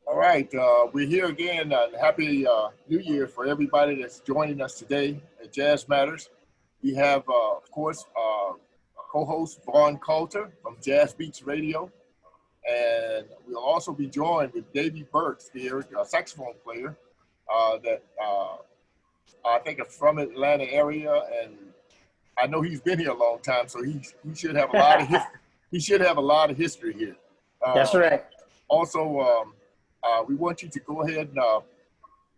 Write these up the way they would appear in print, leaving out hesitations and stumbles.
All right, we're here again. Happy New Year for everybody that's joining us today at Jazz Matters. We have, of course, co-host Vaughn Coulter from Jazz Beats Radio, and we'll also be joined with Davide Burks here, a saxophone player that I think is from Atlanta area, and I know he's been here a long time, so he should have a lot of he should have a lot of history here. That's right. Also, we want you to go ahead and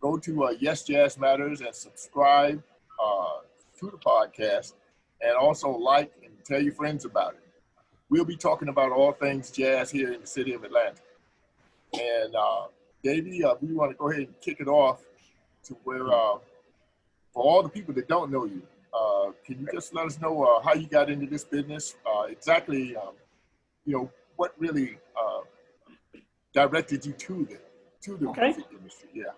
go to Yes Jazz Matters and subscribe to the podcast, and also like and tell your friends about it. We'll be talking about all things jazz here in the city of Atlanta. And Davey, we want to go ahead and kick it off to where, for all the people that don't know you, can you just let us know how you got into this business? Exactly, what really directed you to the music industry? Yeah.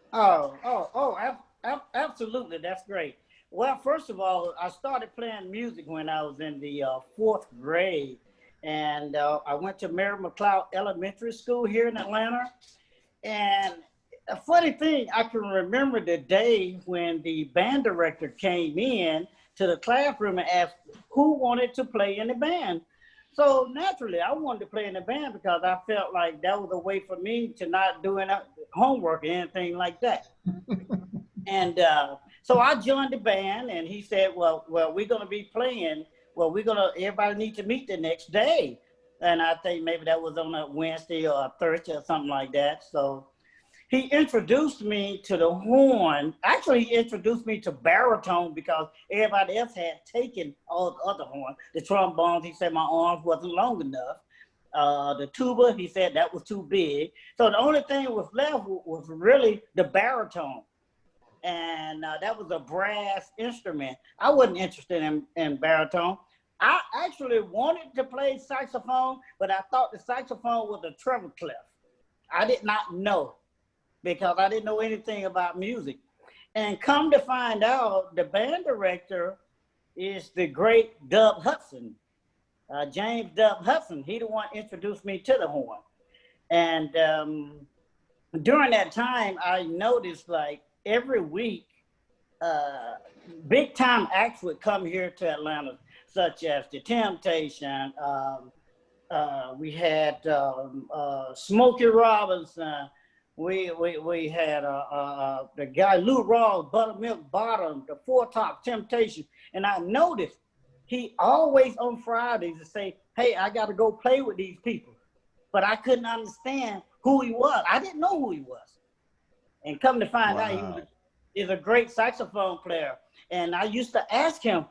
Absolutely. That's great. Well, first of all, I started playing music when I was in the 4th grade, and I went to Mary McLeod Elementary School here in Atlanta. And a funny thing, I can remember the day when the band director came in to the classroom and asked who wanted to play in the band. So naturally, I wanted to play in the band because I felt like that was a way for me to not do any homework or anything like that. And so I joined the band, and he said, well, we're going to be playing. Well, everybody needs to meet the next day. And I think maybe that was on a Wednesday or a Thursday or something like that. So he introduced me to the horn. Actually, he introduced me to baritone because everybody else had taken all the other horns. The trombones, he said my arms wasn't long enough. The tuba, he said that was too big. So the only thing was left was really the baritone. And that was a brass instrument. I wasn't interested in baritone. I actually wanted to play saxophone, but I thought the saxophone was a treble clef. I did not know, because I didn't know anything about music. And come to find out, the band director is the great Dub Hudson, James Dub Hudson. He the one introduced me to the horn. And during that time, I noticed like every week, big time acts would come here to Atlanta, such as The Temptation. We had Smokey Robinson. We had the guy Lou Rawls, Buttermilk Bottom, the Four Top Temptation. And I noticed he always on Fridays would say, hey, I got to go play with these people. But I couldn't understand who he was. I didn't know who he was. And come to find out, he's a great saxophone player. And I used to ask him,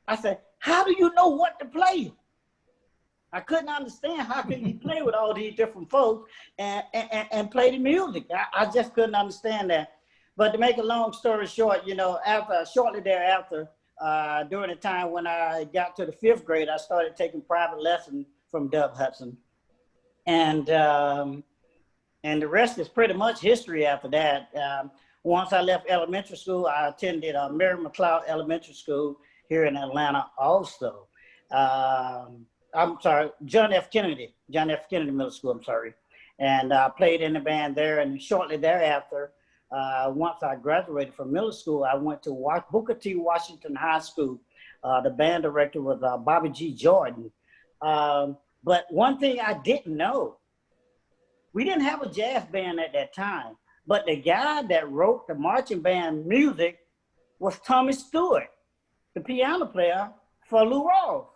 I said, how do you know what to play? I couldn't understand how could he play with all these different folks and play the music. I just couldn't understand that. But to make a long story short, shortly thereafter, during the time when I got to the 5th grade, I started taking private lessons from Dub Hudson. And the rest is pretty much history after that. Once I left elementary school, I attended Mary McLeod Elementary School here in Atlanta also. I'm sorry, John F. Kennedy Middle School, I'm sorry. And I played in the band there, and shortly thereafter, once I graduated from middle school, I went to Booker T. Washington High School. The band director was Bobby G. Jordan. But one thing I didn't know, we didn't have a jazz band at that time, but the guy that wrote the marching band music was Tommy Stewart, the piano player for Lou Rawls.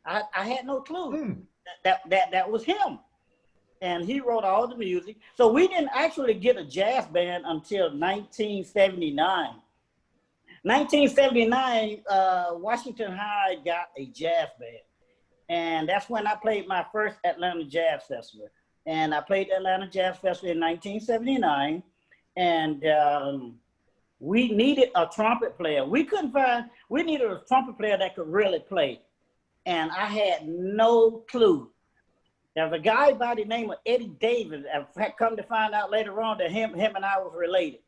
I had no clue that was him. And he wrote all the music. So we didn't actually get a jazz band until 1979. 1979, Washington High got a jazz band. And that's when I played my first Atlanta Jazz Festival. And I played the Atlanta Jazz Festival in 1979. And we needed a trumpet player. We needed a trumpet player that could really play. And I had no clue. There was a guy by the name of Eddie Davis. I've come to find out later on that him and I was related.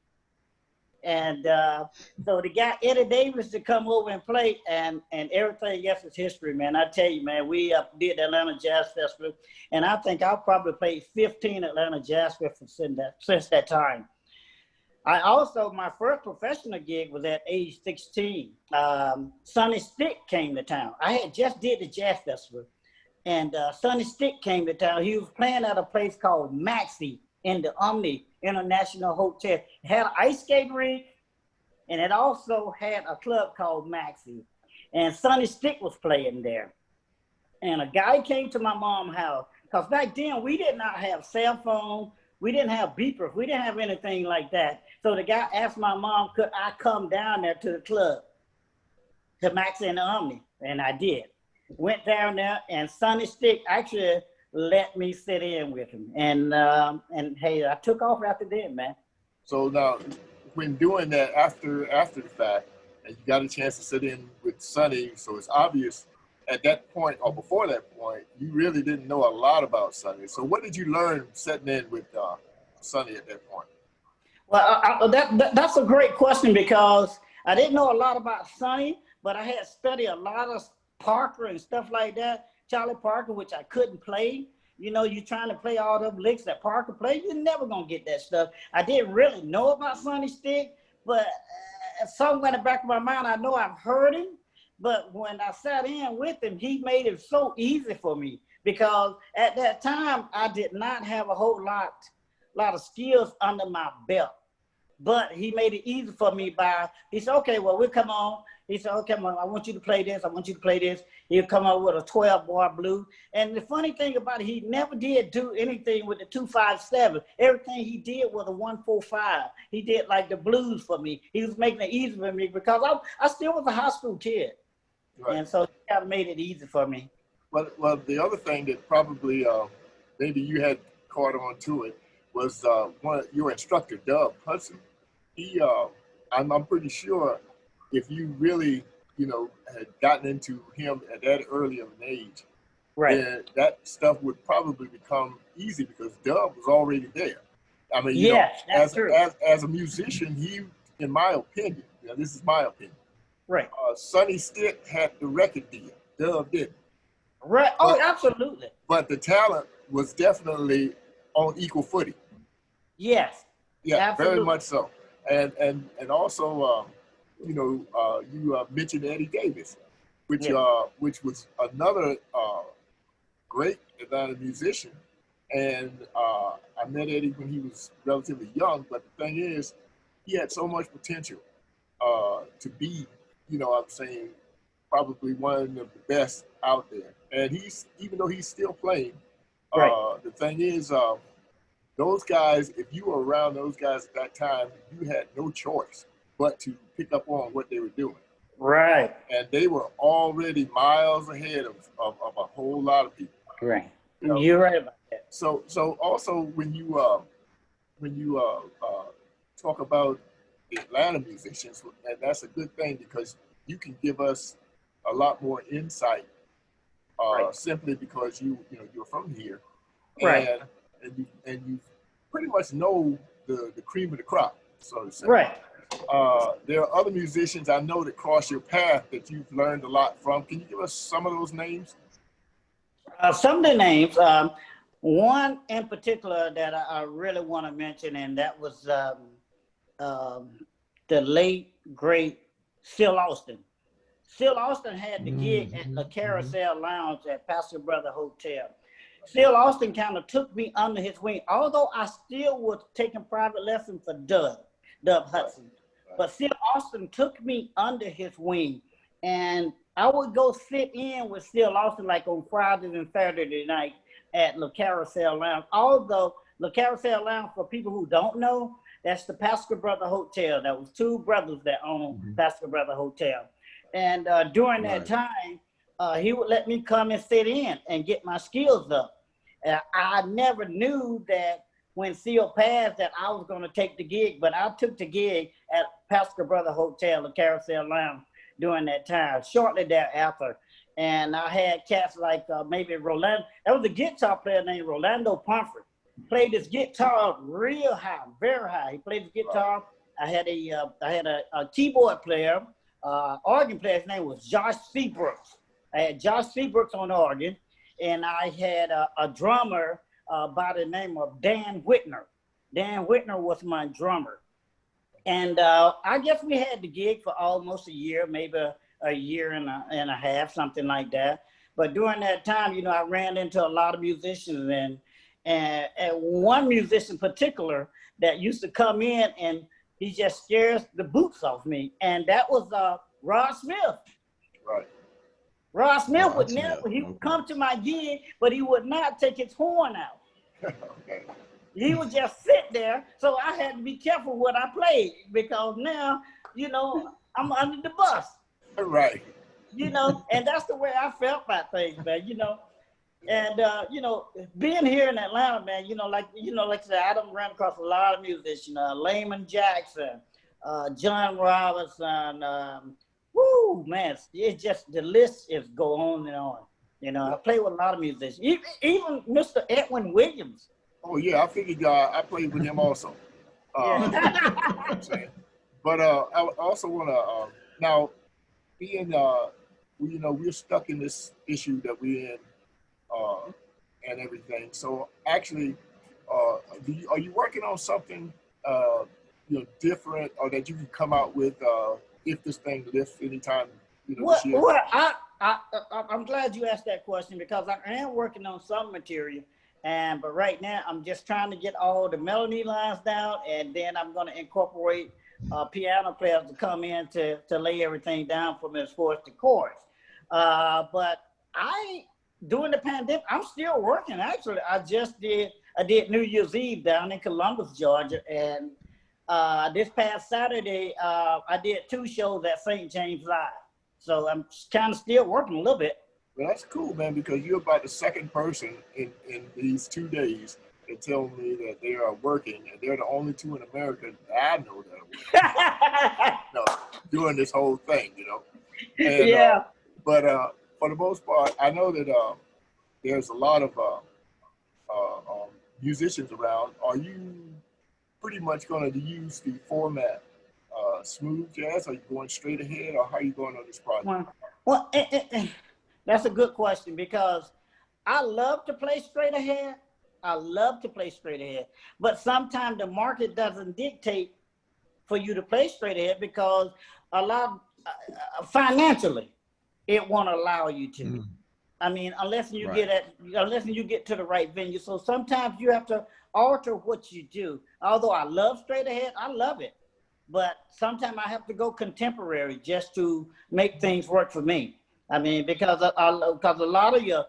And so the guy Eddie Davis to come over and play, and everything else is history, man. I tell you, man, we did the Atlanta Jazz Festival, and I think I've probably played 15 Atlanta Jazz Festivals since that time. I also, my first professional gig was at age 16. Sonny Stitt came to town. I had just did the Jazz Festival, and Sonny Stitt came to town. He was playing at a place called Maxie in the Omni International Hotel. It had an ice skating rink, and it also had a club called Maxie. And Sonny Stitt was playing there. And a guy came to my mom's house, because back then we did not have cell phone, we didn't have beepers, we didn't have anything like that. So the guy asked my mom, could I come down there to the club, to Maxie and the Omni? And I did. Went down there, and Sonny Stitt actually let me sit in with him. And hey, I took off after that, man. So now, when doing that after the fact, and you got a chance to sit in with Sonny, so it's obvious at that point or before that point, you really didn't know a lot about Sonny. So what did you learn sitting in with Sonny at that point? Well, that's a great question, because I didn't know a lot about Sonny, but I had studied a lot of Parker and stuff like that. Charlie Parker, which I couldn't play. You know, you're trying to play all them licks that Parker played, you're never gonna get that stuff. I didn't really know about Sonny Stitt, but somewhere in the back of my mind, I know I've heard him. But when I sat in with him, he made it so easy for me, because at that time I did not have a whole lot of skills under my belt. But he made it easy for me he said, okay, well, we'll come on. He said, okay, I want you to play this. I want you to play this. He'll come up with a 12-bar blues. And the funny thing about it, he never did do anything with the 2-5-7. Everything he did was a 1-4-5. He did like the blues for me. He was making it easy for me, because I still was a high school kid. Right. And so he kind of made it easy for me. Well, the other thing that probably maybe you had caught on to it was your instructor, Doug Hudson. He, I'm pretty sure if you really, had gotten into him at that early of an age, right, then that stuff would probably become easy, because Doug was already there. I mean, yes, that's true. As a musician, he, in my opinion, this is my opinion, right, Sonny Stitt had the record deal. Doug didn't. Right. Oh, absolutely. But the talent was definitely on equal footing. Yes. Yeah, absolutely. Very much so. And also, you mentioned Eddie Davis, which was another great Atlanta musician. And I met Eddie when he was relatively young, but the thing is, he had so much potential to be, I'm saying, probably one of the best out there. And even though he's still playing, right, the thing is, those guys, if you were around those guys at that time, you had no choice but to pick up on what they were doing. Right. And they were already miles ahead of a whole lot of people. Right. You're right about that. So also when you talk about Atlanta musicians, and that's a good thing, because you can give us a lot more insight right, simply because you're from here. Right. And you pretty much know the cream of the crop, so to say. Right. There are other musicians I know that cross your path that you've learned a lot from. Can you give us some of those names? Some of the names. One in particular that I really want to mention, and that was the late, great Sil Austin. Sil Austin had the gig at the Carousel Lounge at Pastor Brother Hotel. Sil Austin kind of took me under his wing, although I still was taking private lessons for Dub Hudson. Right. But Sil Austin took me under his wing, and I would go sit in with Sil Austin like on Fridays and Saturday night at Le Carousel Lounge. Although Le Carousel Lounge, for people who don't know, that's the Pastor Brother Hotel. That was two brothers that owned Pastor Brother Hotel. And during that time, he would let me come and sit in and get my skills up. I never knew that when Sil passed that I was going to take the gig, but I took the gig at Pastor Brother Hotel, the Carousel Lounge, during that time, shortly thereafter. And I had cats like maybe Rolando. That was a guitar player named Rolando Pomfrey. Played his guitar real high, very high. He played his guitar. a keyboard player, organ player. His name was Josh C. Brooks. I had Josh C. Brooks on organ, and I had a drummer by the name of Dan Whitner. Dan Whitner was my drummer. And I guess we had the gig for almost a year, maybe a year and a half, something like that. But during that time, you know, I ran into a lot of musicians, and one musician in particular that used to come in and he just scares the boots off me. And that was Rod Smith. Right. Rod Smith would never, he would come to my gig, but he would not take his horn out. Okay. He would just sit there. So I had to be careful what I played, because now, you know, I'm under the bus. Right. You know, and that's the way I felt about things, man, you know. And, you know, being here in Atlanta, man, like I said, I done ran across a lot of musicians, Layman Jackson, John Robinson, woo, man, it's just, the list is go on and on. You know, I play with a lot of musicians, even Mr. Edwin Williams. Oh, yeah, I figured I played with him also. Yeah. But I also want to, now, being, you know, we're stuck in this issue that we're in and everything. So actually, are you working on something, you know, different, or that you can come out with if this thing lifts anytime, you know, this year? Well, I'm glad you asked that question, because I am working on some material. But right now, I'm just trying to get all the melody lines down, and then I'm going to incorporate piano players to come in to lay everything down for me as far as the chords. But during the pandemic, I'm still working. Actually, I did New Year's Eve down in Columbus, Georgia, and this past Saturday, I did 2 shows at St. James Live. So I'm kind of still working a little bit. Well, that's cool, man, because you're about the second person in these 2 days that tell me that they are working, and they're the only 2 in America that I know that are working, you know, doing this whole thing, you know. And, yeah. But for the most part, I know that there's a lot of musicians around. Are you pretty much going to use the format smooth jazz? Are you going straight ahead, or how are you going on this project? Well, that's a good question, because I love to play straight ahead. But sometimes the market doesn't dictate for you to play straight ahead, because a lot financially, it won't allow you to. Mm. I mean, unless you get to the right venue. So sometimes you have to alter what you do. Although I love straight ahead, I love it. But sometimes I have to go contemporary just to make things work for me. I mean, because a lot of your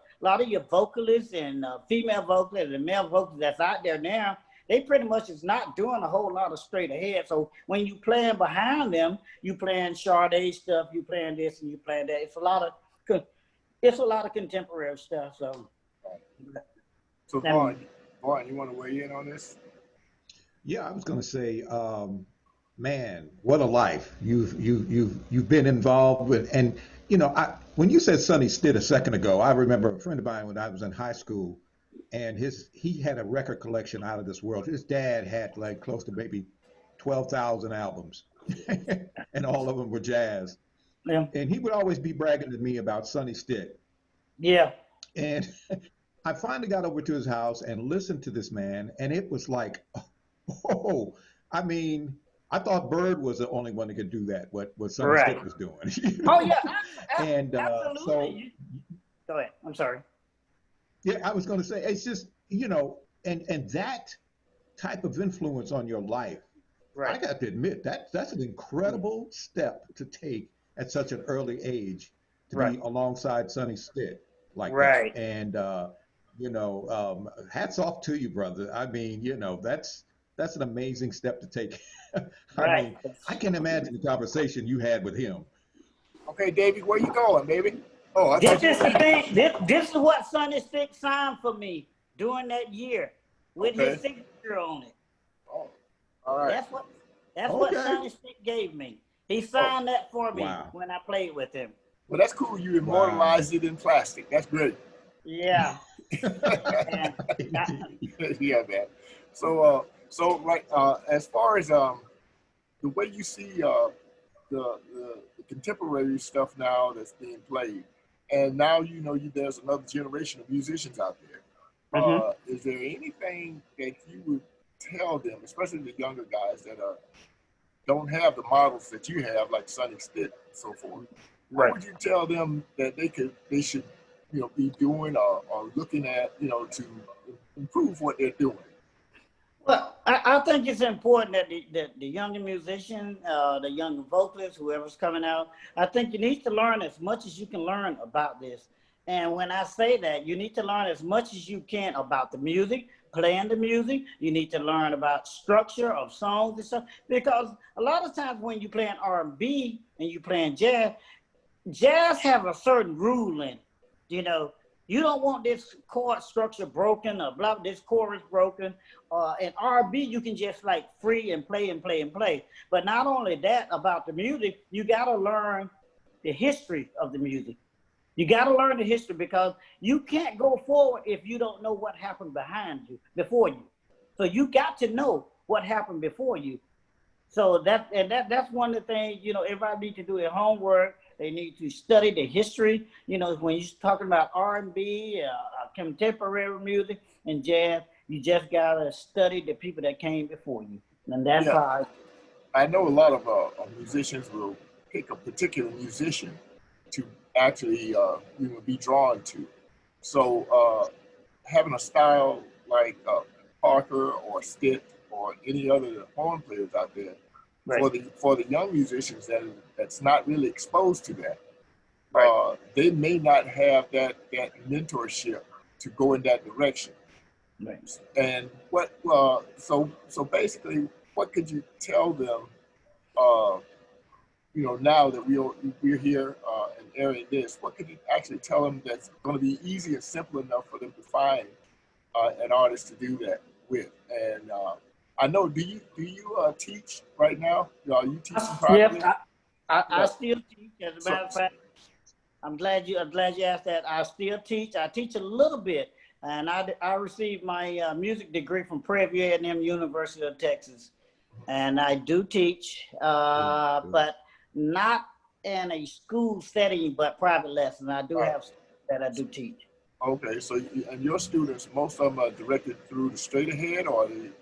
vocalists and female vocalists and male vocalists that's out there now, they pretty much is not doing a whole lot of straight ahead. So when you playing behind them, you playing Sade stuff, you playing this and you playing that. It's a lot of contemporary stuff. So Vaughn, you want to weigh in on this? Yeah, I was going to say, man, what a life you've been involved with. And you know, when you said Sonny Stitt a second ago, I remember a friend of mine when I was in high school, and he had a record collection out of this world. His dad had like close to maybe 12,000 albums, and all of them were jazz. Yeah. And he would always be bragging to me about Sonny Stitt. Yeah. And I finally got over to his house and listened to this man, and it was like, oh, I mean, I thought Bird was the only one that could do that, what Sonny Stitt was doing. You know? Oh, yeah. And absolutely. Go ahead. I'm sorry. Yeah, I was going to say, it's just, you know, and that type of influence on your life, I got to admit, that's an incredible step to take at such an early age, to be alongside Sonny Stitt like that. And, you know, hats off to you, brother. I mean, you know, that's an amazing step to take. I mean, I can imagine the conversation you had with him. Okay, Davey, where you going, baby? Oh, this is the thing. This is what Sonny Stitt signed for me during that year with his signature on it. Oh, all right. That's what Sonny Stitt gave me. He signed that for me when I played with him. Well, that's cool. You immortalized it in plastic. That's great. Yeah. Yeah, man. So as far as the way you see the contemporary stuff now that's being played, and now there's another generation of musicians out there. Is there anything that you would tell them, especially the younger guys that don't have the models that you have, like Sonny Stitt and so forth? What would you tell them that they should be doing or looking at to improve what they're doing? Well, I think it's important that the younger musician, the younger vocalist, whoever's coming out, I think you need to learn as much as you can learn about this. And when I say that, you need to learn as much as you can about the music, playing the music. You need to learn about structure of songs and stuff. Because a lot of times when you're playing R&B and you're playing jazz have a certain rule in it. You don't want this chord structure broken or blah, this chorus broken. In R&B, you can just like free and play and play and play. But not only that about the music, you got to learn the history of the music. You got to learn the history because you can't go forward if you don't know what happened before you. So you got to know what happened before you. So that's one of the things, everybody needs to do their homework. They need to study the history. When you're talking about R&B, contemporary music, and jazz, you just got to study the people that came before you. And that's how I know a lot of musicians will pick a particular musician to actually be drawn to. So having a style like Parker or Stitt or any other horn players out there, for the young musicians that's not really exposed to that, they may not have that mentorship to go in that direction. And what so basically, what could you tell them? Now that we're here and airing this, what could you actually tell them that's going to be easy and simple enough for them to find an artist to do that with? And I know, do you teach right now? Are you teaching privately? Yes, I still teach. As a matter of fact, I'm glad you asked that. I still teach. I teach a little bit, and I received my music degree from Prairie View A&M University of Texas, and I do teach, but not in a school setting, but private lessons. I do have that I do teach. Okay, so and your students, most of them are directed through the straight ahead, or they're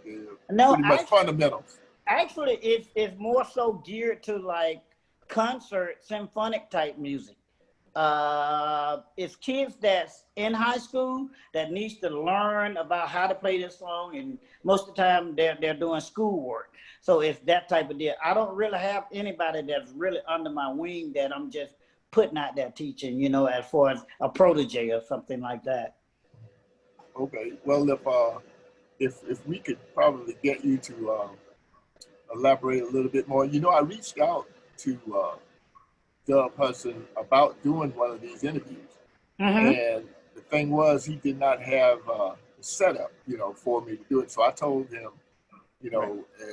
pretty much fundamentals? Actually, it's more so geared to like concert, symphonic type music. It's kids that's in high school that needs to learn about how to play this song, and most of the time they're doing schoolwork. So it's that type of deal. I don't really have anybody that's really under my wing that I'm just putting out there teaching, as far as a protege or something like that. Okay. Well, if we could probably get you to elaborate a little bit more. I reached out to Hudson about doing one of these interviews, and the thing was he did not have the setup, for me to do it. So I told him,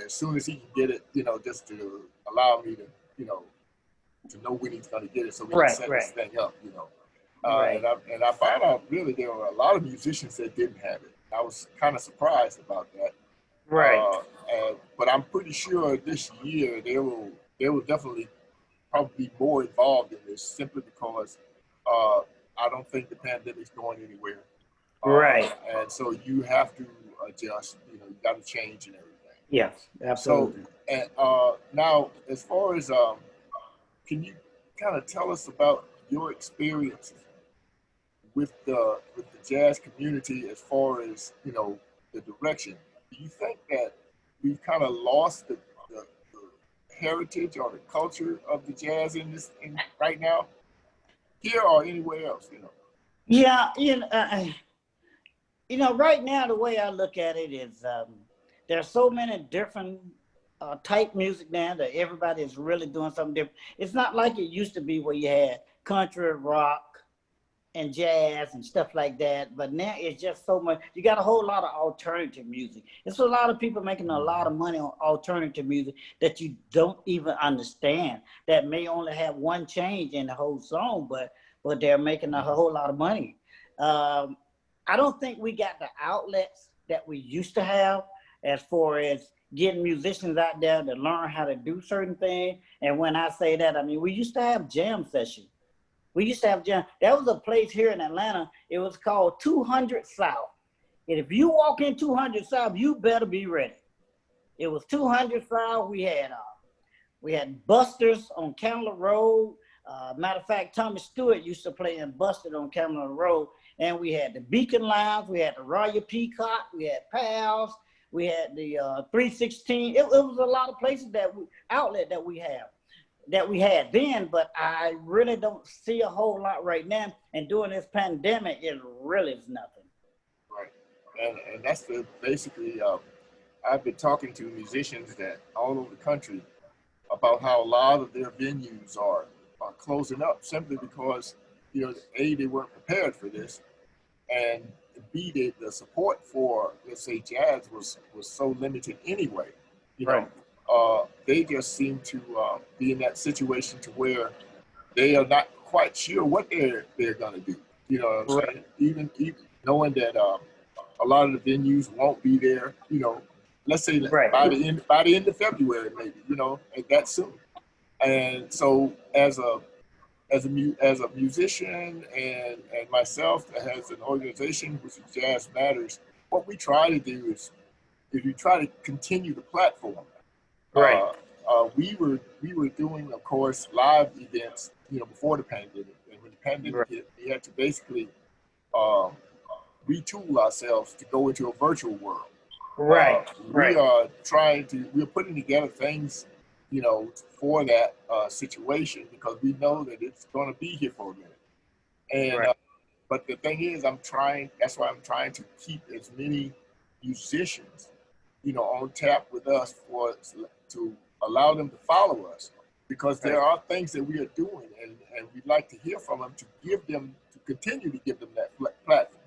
as soon as he can get it, just to allow me to, to know when he's going to get it, so we can set this thing up, And I found out really there were a lot of musicians that didn't have it. I was kind of surprised about that. But I'm pretty sure this year they will definitely probably be more involved in this, simply because I don't think the pandemic's going anywhere. And so you have to adjust. You got to change and everything. Yes, absolutely. So, and now, as far as can you kind of tell us about your experiences with the jazz community as far as the direction? Do you think that we've kind of lost the heritage or the culture of the jazz in right now, here or anywhere else? Yeah, right now the way I look at it is there's so many different type music now that everybody is really doing something different. It's not like it used to be where you had country, rock, and jazz and stuff like that. But now it's just so much. You got a whole lot of alternative music. It's a lot of people making a lot of money on alternative music that you don't even understand, that may only have one change in the whole song, but they're making a whole lot of money. I don't think we got the outlets that we used to have. as far as getting musicians out there to learn how to do certain things. And when I say that, I mean, we used to have jam sessions. We used to have jam. There was a place here in Atlanta. It was called 200 South. And if you walk in 200 South, you better be ready. It was 200 South. We had Busters on Camilla Road. Matter of fact, Tommy Stewart used to play in Busted on Camilla Road. And we had the Beacon Lounge. We had the Royal Peacock. We had Pals. We had the 316. It was a lot of places outlet that we had then, but I really don't see a whole lot right now. And during this pandemic, it really is nothing. Right, and that's basically. I've been talking to musicians that all over the country about how a lot of their venues are closing up simply because, you know, A, they weren't prepared for this, and B, the support for, let's say, jazz was so limited anyway. You know, they just seem to be in that situation to where they are not quite sure what they're going to do. You know what I'm saying? Even knowing that a lot of the venues won't be there, you know, let's say by the end of February, maybe, you know, that soon. And so as a musician and myself that has an organization, which is Jazz Matters, what we try to do is we try to continue the platform. We were doing, of course, live events, you know, before the pandemic. And when the pandemic hit, we had to basically retool ourselves to go into a virtual world. We're putting together things, you know, for that situation, because we know that it's going to be here for a minute. And but the thing is, that's why I'm trying to keep as many musicians, you know, on tap with us to allow them to follow us, because there are things that we are doing, and we'd like to hear from them to continue to give them that platform.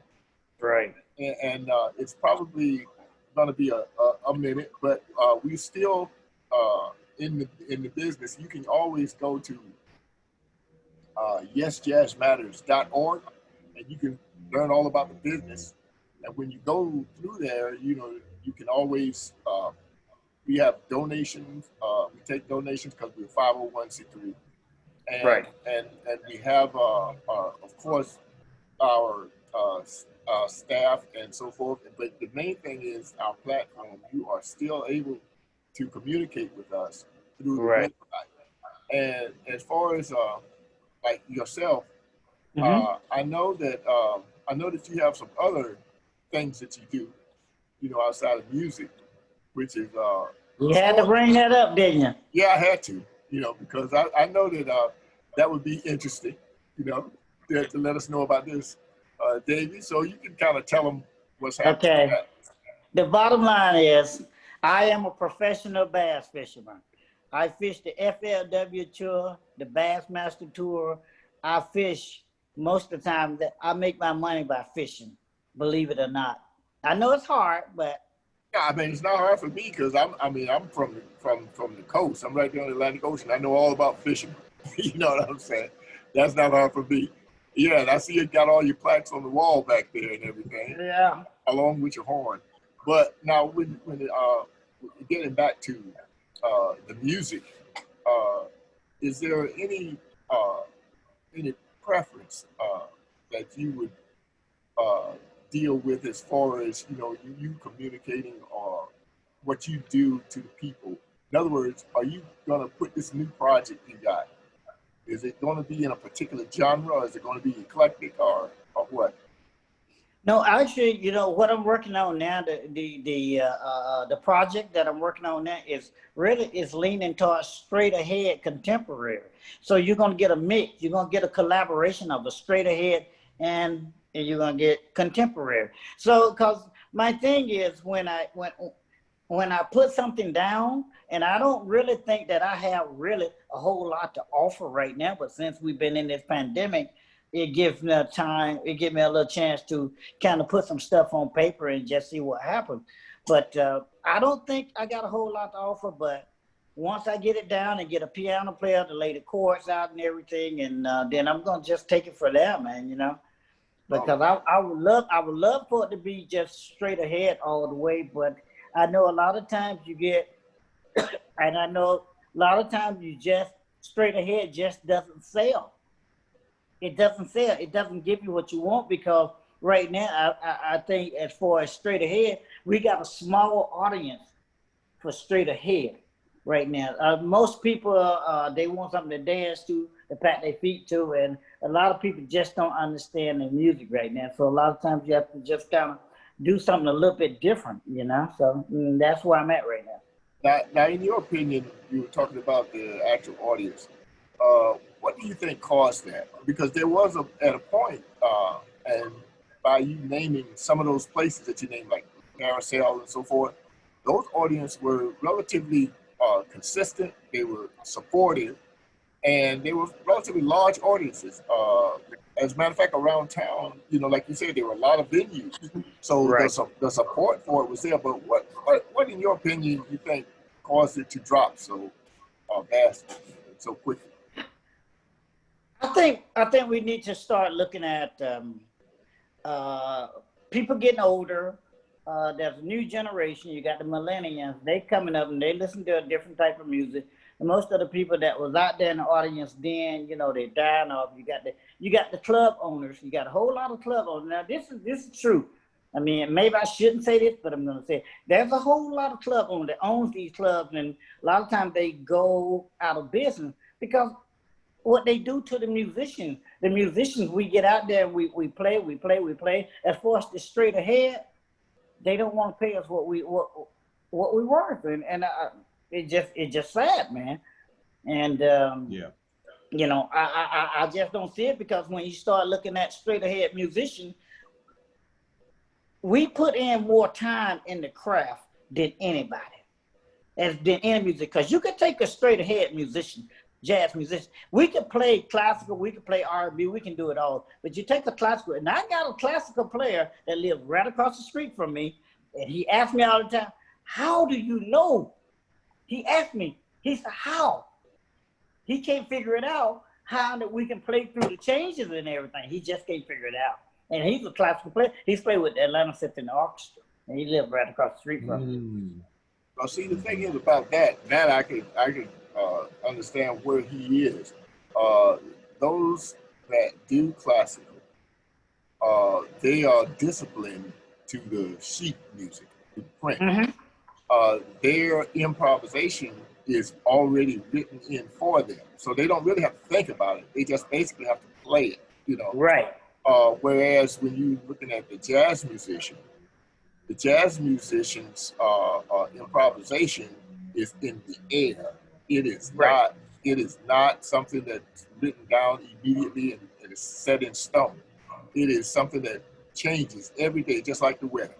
Right. And it's probably going to be a minute, but we still in the business. You can always go to yesjazzmatters.org, and you can learn all about the business. And when you go through there, you know, you can always we have donations. We take donations because we're 501c3, and we have of course our staff and so forth. But the main thing is our platform. You are still able to communicate with us through the website. And as far as like yourself, I know that you have some other things that you do, you know, outside of music, which is you had to bring that up, didn't you? Yeah, I had to, you know, because I know that that would be interesting, you know, to let us know about this, Davey. So you can kind of tell them what's happening. Okay. The bottom line is, I am a professional bass fisherman. I fish the FLW Tour, the Bassmaster Tour. I fish most of the time. That I make my money by fishing, believe it or not. I know it's hard, but yeah, I mean, it's not hard for me because I'm from the coast. I'm right there on the Atlantic Ocean. I know all about fishing. You know what I'm saying? That's not hard for me. Yeah, and I see you got all your plaques on the wall back there and everything. Yeah. Along with your horn. But now, when getting back to the music, is there any preference that you would deal with as far as, you know, you communicating or what you do to the people? In other words, are you going to put this new project you got? Is it going to be in a particular genre, or is it going to be eclectic, or what? No, actually, you know, what I'm working on now, the project that I'm working on now is leaning towards straight ahead contemporary. So you're going to get a mix. You're going to get a collaboration of a straight ahead and you're going to get contemporary. So, because my thing is when I put something down, and I don't really think that I have really a whole lot to offer right now, but since we've been in this pandemic, it gives me a little chance to kind of put some stuff on paper and just see what happens. But I don't think I got a whole lot to offer, but once I get it down and get a piano player to lay the chords out and everything, and then I'm going to just take it for there, man, you know, because I would love for it to be just straight ahead all the way, but I know a lot of times you get, and I know a lot of times you just straight ahead just doesn't sell. It doesn't sell. It doesn't give you what you want because right now, I think as far as straight ahead, we got a small audience for straight ahead right now. Most people, they want something to dance to, to pat their feet to, and a lot of people just don't understand the music right now. So a lot of times you have to just kind of do something a little bit different, you know? So that's where I'm at right now. Now, in your opinion, you were talking about the actual audience. What do you think caused that? Because there was at a point, and by you naming some of those places that you named, like Carousel and so forth, those audiences were relatively consistent. They were supportive, and they were relatively large audiences. As a matter of fact, around town, you know, like you said, there were a lot of venues, so right. the support for it was there. But what, in your opinion, you think caused it to drop so vastly, so quickly? I think we need to start looking at people getting older. There's a new generation. You got the millennials. They coming up and they listen to a different type of music. And most of the people that was out there in the audience then, you know, they're dying off. You got the club owners. You got a whole lot of club owners. Now this is true. I mean, maybe I shouldn't say this, but I'm gonna say it. There's a whole lot of club owners that owns these clubs, and a lot of times they go out of business because what they do to the musicians, we get out there, we play. As far as the straight ahead, they don't want to pay us what we worth, and it's just sad, man. And you know, I just don't see it because when you start looking at straight ahead musicians, we put in more time in the craft than anybody, than any music. Because you could take a straight ahead musician, jazz musician. We could play classical, we could play R&B, we can do it all. But you take a classical, and I got a classical player that lives right across the street from me, and he asks me all the time, how do you know? He asked me, he said, how? He can't figure it out, how that we can play through the changes and everything. He just can't figure it out. And he's a classical player. He's played with the Atlanta Symphony Orchestra, and he lives right across the street from me. Well, see, the thing is about that I could understand where he is. Those that do classical, they are disciplined to the sheet music, to print. Mm-hmm. Their improvisation is already written in for them, so they don't really have to think about it. They just basically have to play it, you know. Right. Whereas when you're looking at the jazz musician's improvisation is in the air. It is right. It is not something that's written down immediately and is set in stone. It is something that changes every day, just like the weather.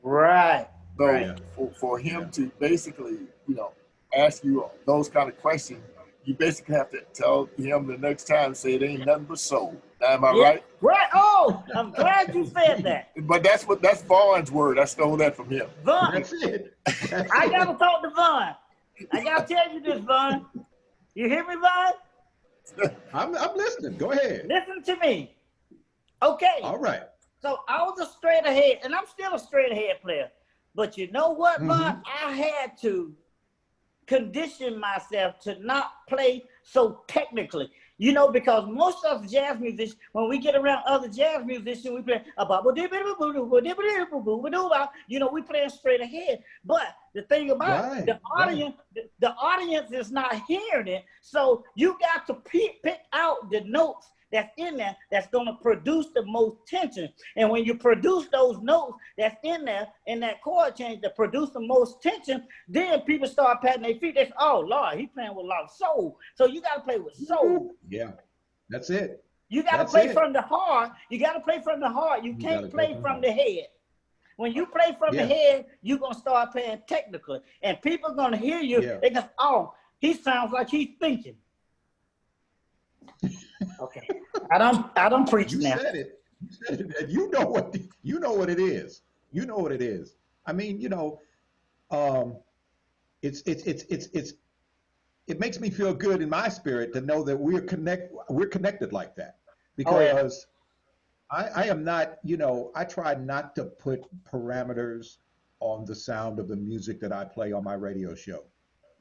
Right. So right. For him to basically, you know, ask you those kind of questions, you basically have to tell him the next time, say it ain't nothing but soul. Now, am I right? Right. Oh, I'm glad you said that. But that's Vaughn's word. I stole that from him. Vaughn. That's it. I gotta talk to Vaughn. I gotta tell you this, Vaughn. You hear me, Vaughn? I'm listening. Go ahead. Listen to me. Okay. All right. So I was a straight ahead, and I'm still a straight ahead player. But you know what, Vaughn? I had to condition myself to not play so technically. You know, because most of us jazz musicians, when we get around other jazz musicians, we play you know, we playing straight ahead. But the thing about it, the audience is not hearing it. So you got to pick out the notes that's in there that's going to produce the most tension. And when you produce those notes that's in there, in that chord change that produce the most tension, then people start patting their feet. They say, oh, Lord, he's playing with a lot of soul. So you got to play with soul. Yeah, that's it. You got to play from the heart. You got to play from the heart. You can't play from the head. When you play from the head, you're going to start playing technically. And people are going to hear you. Yeah. They go, oh, he sounds like he's thinking. Okay, I don't preach now. You said it. You know what it is. You know what it is. I mean, you know, it makes me feel good in my spirit to know that we're connected like that, because I am not, you know, I try not to put parameters on the sound of the music that I play on my radio show.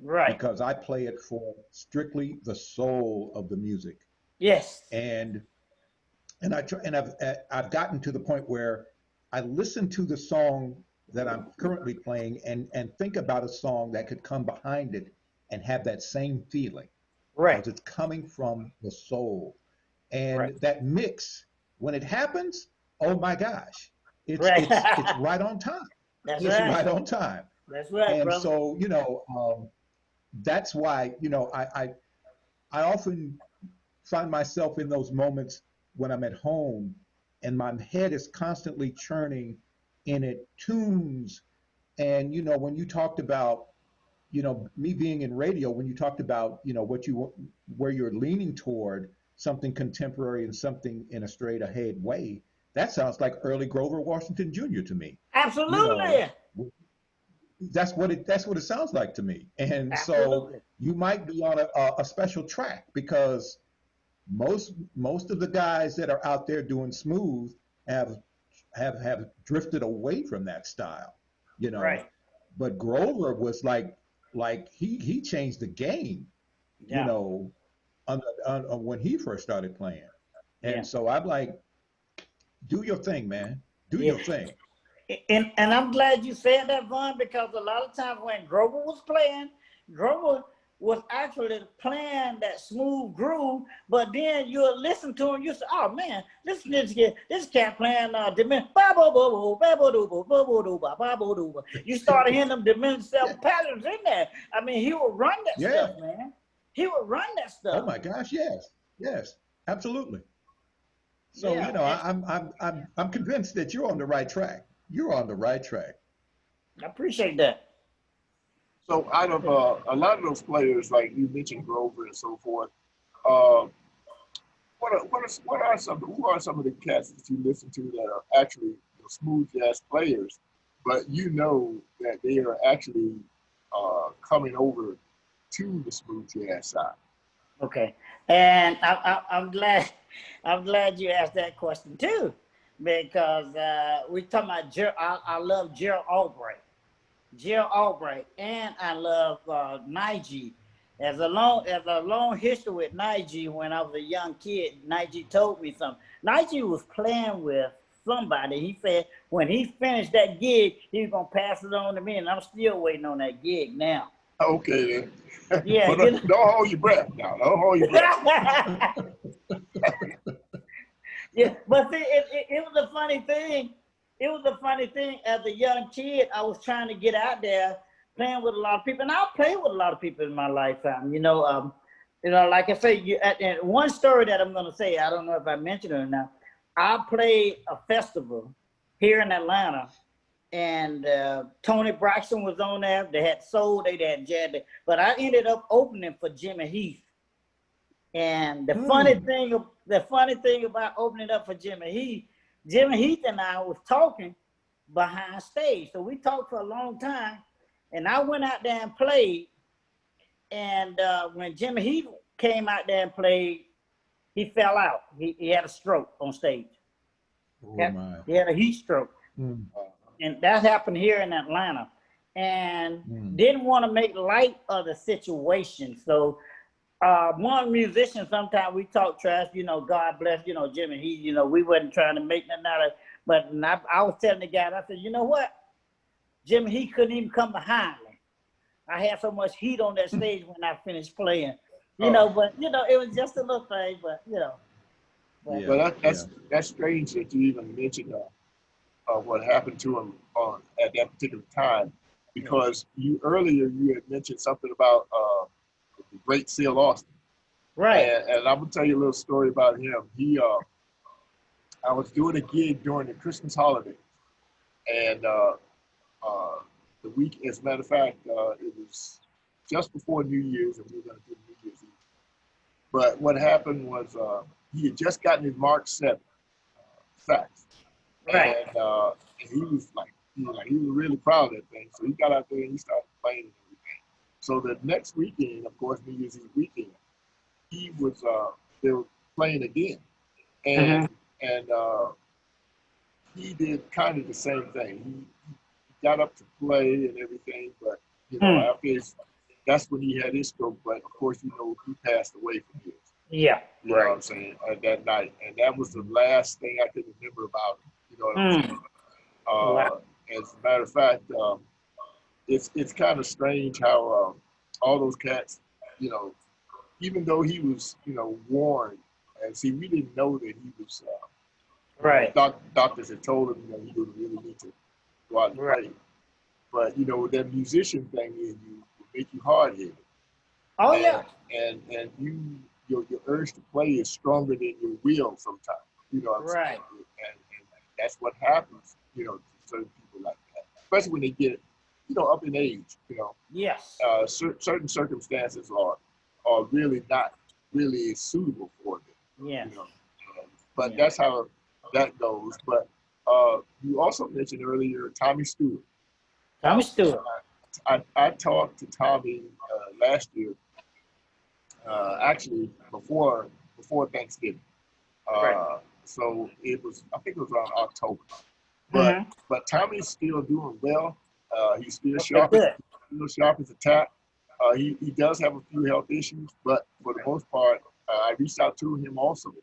Right. Because I play it for strictly the soul of the music. Yes. And I've gotten to the point where I listen to the song that I'm currently playing and think about a song that could come behind it and have that same feeling. Right. Because it's coming from the soul. And Right. that mix, when it happens, oh my gosh, it's right on time. That's it's right. right on time. That's right, And brother. so, that's why, I often find myself in those moments when I'm at home and my head is constantly churning in it tunes. And, when you talked about, me being in radio, when you talked about, where you're leaning toward something contemporary and something in a straight ahead way, that sounds like early Grover Washington Jr. to me. Absolutely. That's what it sounds like to me. And Absolutely. so you might be on a special track, because most of the guys that are out there doing smooth have drifted away from that style, Right. But Grover was like he changed the game, Yeah. when he first started playing. And Yeah. so I'm like, do your thing, man. Do Yeah. your thing. And I'm glad you said that, Vaughn, because a lot of times when Grover was playing, Grover was actually playing that smooth groove, but then you'll listen to him, you say, oh man, listen to this cat playing you started hearing them diminished patterns in there. I mean, he would run that stuff, man. He would run that stuff. Oh my gosh, yes, absolutely. So I'm convinced that you're on the right track. You're on the right track. I appreciate that. So out of a lot of those players, like you mentioned Grover and so forth, who are some of the cats that you listen to that are actually smooth jazz players, but that they are actually coming over to the smooth jazz side? Okay, and I'm glad you asked that question too, because we talking about I love Gerald Albright, and I love Nige. As a long history with Nige, when I was a young kid, Nige told me something. Nige was playing with somebody. He said when he finished that gig, he was gonna pass it on to me, and I'm still waiting on that gig now. Okay then. Yeah. Don't hold your breath now. Don't hold your breath. Yeah, but see, it was a funny thing. It was a funny thing. As a young kid, I was trying to get out there, playing with a lot of people, and I played with a lot of people in my lifetime. Like I say, and one story that I'm gonna say, I don't know if I mentioned it or not. I played a festival here in Atlanta, and Tony Braxton was on there. They had soul, they had jazz, but I ended up opening for Jimmy Heath. And the funny thing about opening up for Jimmy Heath and I was talking behind stage. So we talked for a long time, and I went out there and played. And when Jimmy Heath came out there and played, he fell out. He had a stroke on stage. Oh my. He had a heat stroke. Mm. And that happened here in Atlanta. And didn't want to make light of the situation. So one musician, sometimes we talk trash, God bless, Jimmy Heath, we wasn't trying to make nothing out of it. But I was telling the guy, I said, you know what? Jimmy Heath couldn't even come behind me. I had so much heat on that stage when I finished playing, but it was just a little thing, but. But that's strange that you even mentioned what happened to him at that particular time, because you had mentioned something about the great Sil Austin. Right. And I'm gonna tell you a little story about him. I was doing a gig during the Christmas holidays, and the week, as a matter of fact, it was just before New Year's, and we were gonna do New Year's Eve. But what happened was he had just gotten his Mark 7 sax, right. And he was really proud of that thing. So he got out there and he started playing and everything. So the next weekend, of course, New Year's Eve weekend, he was they were playing again, and he did kind of the same thing. He got up to play and everything, but you know, that's when he had his stroke. But of course, you know, he passed away from his. Yeah. You know what I'm saying? That night, and that was the last thing I could remember about him. You know what I'm saying? Wow. As a matter of fact, it's kind of strange how all those cats, you know, even though he was, you know, warned, and see, we didn't know that he was. Right. Doctors had told him, you know, he didn't really need to go out and play. But you know, that musician thing in you will make you hard-headed. Oh yeah. And your urge to play is stronger than your will sometimes. You know what I'm saying? And that's what happens, you know, to certain people like that, especially when they get, you know, up in age. You know. Yes. Certain circumstances are really not really suitable for them. Yeah. You know? But that's how that goes. But you also mentioned earlier Tommy Stewart. Tommy Stewart. I talked to Tommy last year, actually before Thanksgiving. So I think it was around October. But Tommy's still doing well. He's still sharp as a tack. He does have a few health issues, but for the most part, I reached out to him also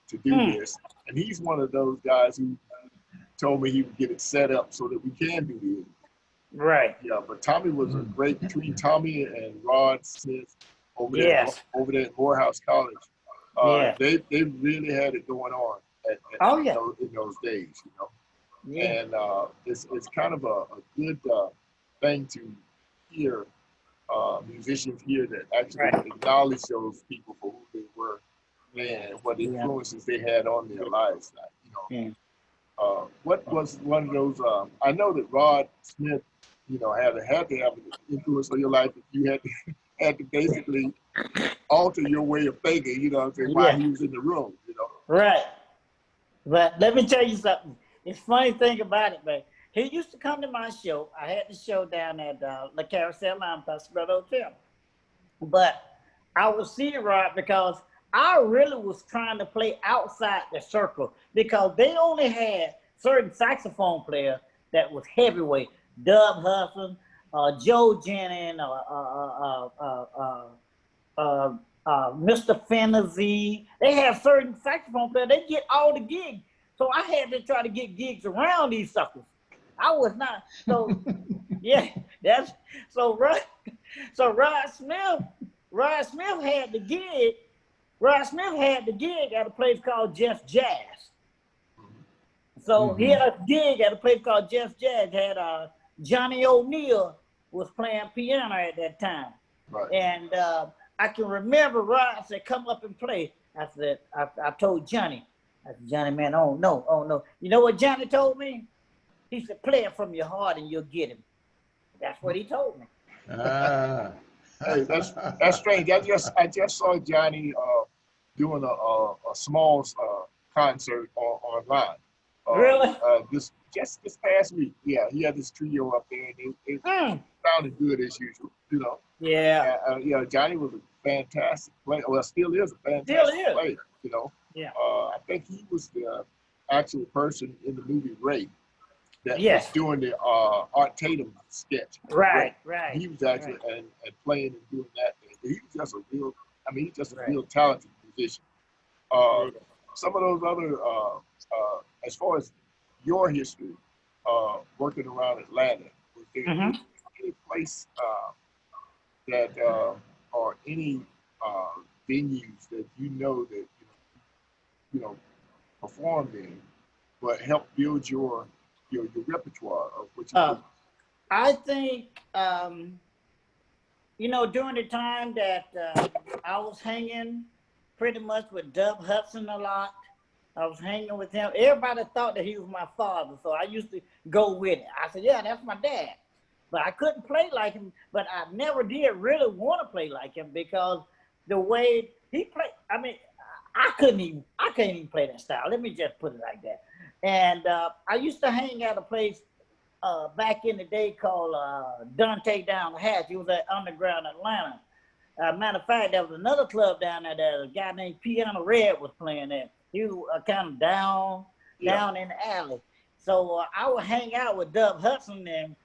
to do this. And he's one of those guys who told me he would get it set up so that we can do the interview. Right. Yeah, but Tommy was a great, between Tommy and Rod Smith over there at Morehouse College. They really had it going on in those days, you know. Yeah. And it's kind of a good thing to hear musicians here that actually acknowledge those people for who they were and what influences they had on their lives. You know, what was one of those? I know that Rod Smith, you know, had to have an influence on your life if you had to basically alter your way of thinking. You know what I'm saying? While he was in the room, you know. Right. But let me tell you something. It's funny thing about it, man. He used to come to my show. I had the show down at La Carousel Lounge, Hotel. But I would see Rod because I really was trying to play outside the circle because they only had certain saxophone players that was heavyweight. Dub Hudson, Joe Jennings, Mr. Fantasy. They have certain saxophone players. They get all the gigs. So I had to try to get gigs around these suckers. I was not. So Rod Smith had the gig. Rod Smith had the gig at a place called Just Jazz. So he had a gig at a place called Just Jazz. Had Johnny O'Neill was playing piano at that time. Right. And I can remember Rod said, "Come up and play." I said, I told Johnny. I said, "Johnny, man, oh no. You know what Johnny told me? He said, play it from your heart and you'll get him." That's what he told me. Hey, that's strange. I just saw Johnny doing a small concert online. Really? This past week. Yeah, he had this trio up there, and it sounded good as usual. You know. Yeah. Johnny was a fantastic player. Well, still is a fantastic player. You know. Yeah. I think he was the actual person in the movie Ray that was doing the Art Tatum sketch. Right. He was actually and playing and doing that thing. He was just a real talented musician. Some of those other, as far as your history, working around Atlanta, was there any place that or any venues that you know that you know performed in, but helped build your repertoire of what you do? I think during the time that I was hanging pretty much with Dub Hudson a lot. I was hanging with him. Everybody thought that he was my father, so I used to go with it. I said, "Yeah, that's my dad." But I couldn't play like him, but I never did really want to play like him because the way he played, I couldn't even play that style. Let me just put it like that. And I used to hang at a place back in the day called Dante Down the Hatch. It was at Underground Atlanta. Matter of fact, there was another club down there that a guy named Piano Red was playing at. He was kind of down in the alley. So I would hang out with Dub Hudson, and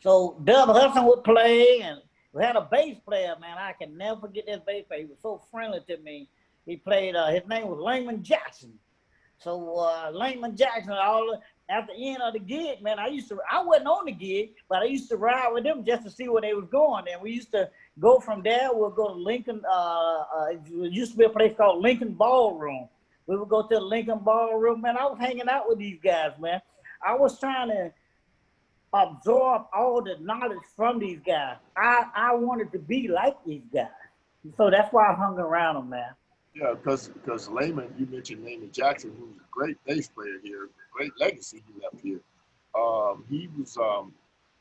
So Dub Hudson would play, and we had a bass player, man. I can never forget this bass player. He was so friendly to me. He played, his name was Layman Jackson. So Layman Jackson, at the end of the gig, man, I wasn't on the gig, but I used to ride with them just to see where they was going. And we used to go from there. We'll go to Lincoln. It used to be a place called Lincoln Ballroom. We would go to the Lincoln Ballroom, man. I was hanging out with these guys, man. I was trying to absorb all the knowledge from these guys. I wanted to be like these guys. So that's why I hung around them, man. Yeah, because Layman, you mentioned Layman Jackson, who's a great bass player here, great legacy he left here.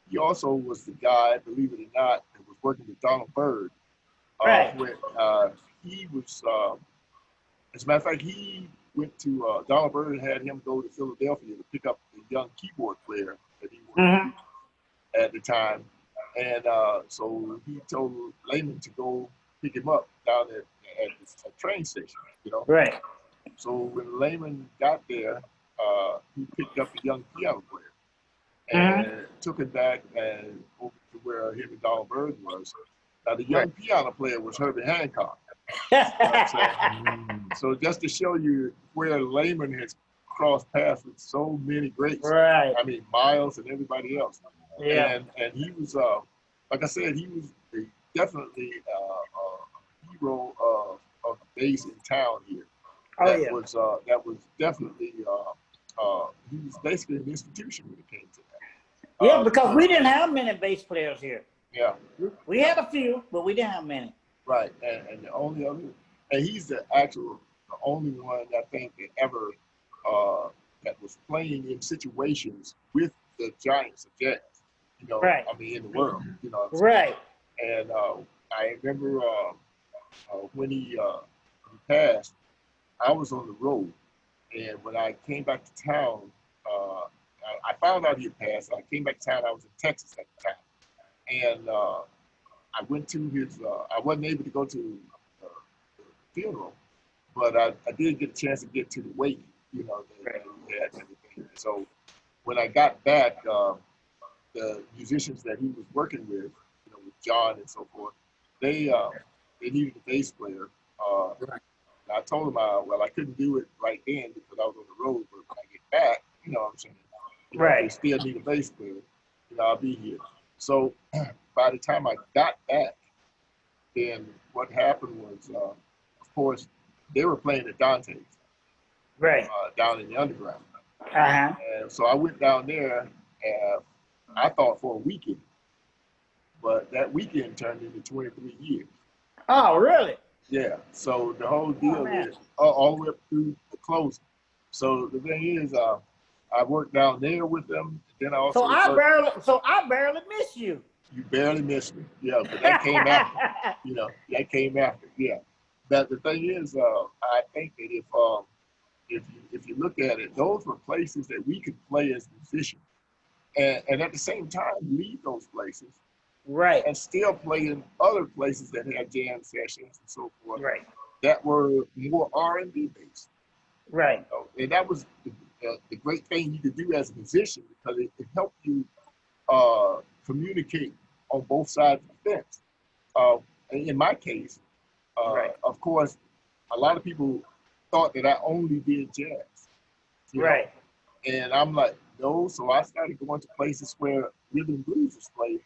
He also was the guy, believe it or not, that was working with Donald Byrd. Right. He was, as a matter of fact, he went to, Donald Byrd had him go to Philadelphia to pick up a young keyboard player that he worked with at the time. And so he told Layman to go pick him up down at the train station, you know? Right. So when Layman got there, he picked up a young piano player and took it back and over to where him and Donald Byrd was. Now the young piano player was Herbie Hancock. You know what I'm saying? So just to show you where Layman has crossed paths with so many greats. Right. I mean, Miles and everybody else. Yeah. And he was, like I said, he was definitely a hero of the bass in town here. That was definitely, he was basically an institution when it came to that. Yeah, because we didn't have many bass players here. Yeah. We had a few, but we didn't have many. Right, and the only other, and he's the only one I think that ever that was playing in situations with the giants of jazz, you know. Right. I mean, in the world, you know. Right. And I remember when he passed, I was on the road, and when I came back to town, I found out he had passed. I came back to town. I was in Texas at the time, and I went to his. I wasn't able to go to the funeral, but I did get a chance to get to the wake, you know, that he had and everything. So when I got back, the musicians that he was working with, you know, with John and so forth, they needed a bass player. I told them, I couldn't do it right then because I was on the road, but when I get back, you know what I'm saying, you know, if they still need a bass player, you know, I'll be here. So by the time I got back, then what happened was, of course, they were playing at Dante's, down in the underground. And so I went down there, and I thought for a weekend, but that weekend turned into 23 years. Oh, really? Yeah. So the whole deal is all the way up through the closing. So the thing is, I worked down there with them. Then I also so I barely miss you. You barely missed me. Yeah, but that came after. You know, that came after. Yeah. But the thing is, I think that if you look at it, those were places that we could play as musicians, and at the same time leave those places, and still play in other places that had jam sessions and so forth, that were more R&B based. Right. You know? And that was the great thing you could do as a musician, because it helped you communicate on both sides of the fence. In my case, of course, a lot of people thought that I only did jazz. You know? And I'm like, no. So I started going to places where rhythm and blues was played.